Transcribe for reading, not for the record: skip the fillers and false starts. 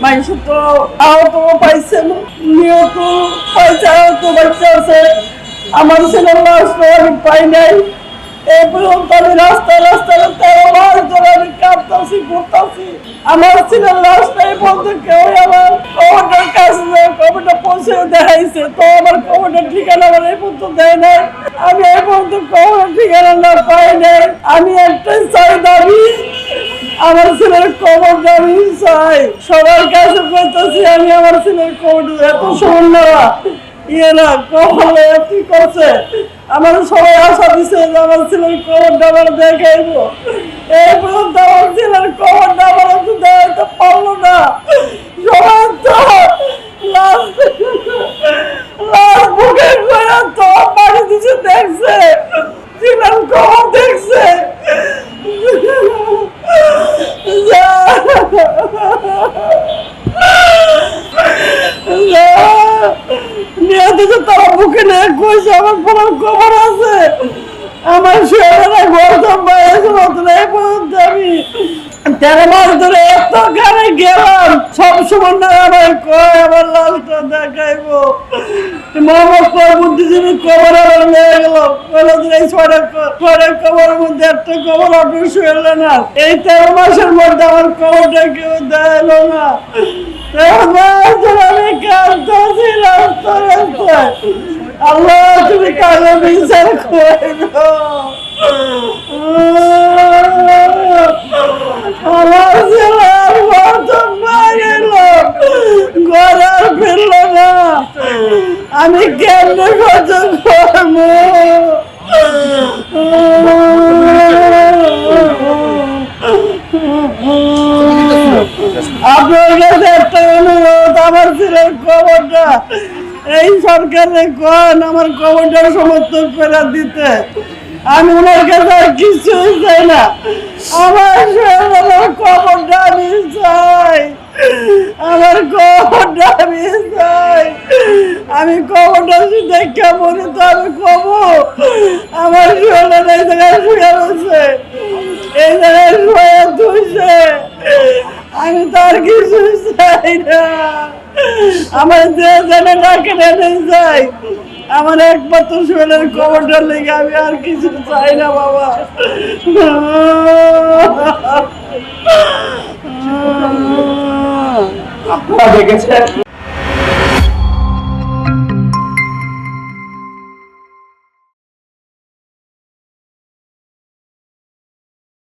মানুষ তো আহত পাইছে, নিহত পাইছে, আহত বাচ্চা আছে। আমার ছেলের লাশ আমি পাই নাই। এই পর্যন্ত আমি রাস্তায় রাস্তায় 13 মাস ধরে আমি কাঁদতাছি, ঘুরতাছি। আমার ছেলের লাশ নাই বলতে কেউ আমার কবরটার কাছে কবরটা পৌঁছে দেখাইছে, তো আমার কবরটার ঠিকানা আমার এই পর্যন্ত দেয় নাই। আমি এই পর্যন্ত কবরের ঠিকানা না পাই নাই। আমি একটাই চাই দাবি, আমার ছেলের কবরটা আমি চাই। সবার কাছে বলতেছি আমি আমার ছেলের কবরটা এত সুন্দর ইয়েরা কবর কি করছে। আমার সবাই আশা দিচ্ছে যে আমার ছেলের কবরটা আমার দেখাইবো। এই পর্যন্ত আমার ছেলের কবরটা আমার একটু দেখাইতে পারলো না। সবাই তো লাশ বুকে করে তো বাড়ি দিচ্ছে, দেখছে ছেলের কবর দেখছে। তারা বুকে নিয়ে কইছে আমার বলার খবর আছে। আমার ছেলেরা ঘর সম্পাইছে মতন এই পর্যন্ত আমি 13 মাস ধরে এত গানে গেলাম, সব সময় না আমার কয় আমার লাশটা দেখাইবো। মোহাম্মদ বুদ্ধিজীবী খবর আমার নিয়ে গেল, এই 6টা খবরের মধ্যে একটা খবর আপনি শুনলে না। এই 13 মাসের মধ্যে আমার খবরটা কেউ দেয়ল না। আমি কাঁদতেছি রাস্তায় রাস্তায়। আল্লাহ তুমি কাজে বিচার করে দাও। আমার ছেলে ঘর আর ফিরল না। আমি কেমনে খরচ করবো? আপনার কাছে একটা অনুরোধ, আমার ছেলের খবরটা এই সরকারে কোন আমার খবরটা সমর্থন করে দিতে। আমি ওনার কাছে আর কিছুই চাই না, আমার ছেলের খবরটা আমি চাই। আমার খবরটা আমি চাই। আমি খবরটা দেখা বলি তো আমি কব আমার ছেলের এই জায়গায় শুয়ে রয়েছে, এই জায়গায় শুয়ে ধুইছে। আমি তো আর কিছু চাই না। আমার যে জানে না কেটে যাই, আমার একমাত্র ছেলের খবরটা লেগে আমি আর কিছু চাই না বাবা। আপনারা দেখেছেন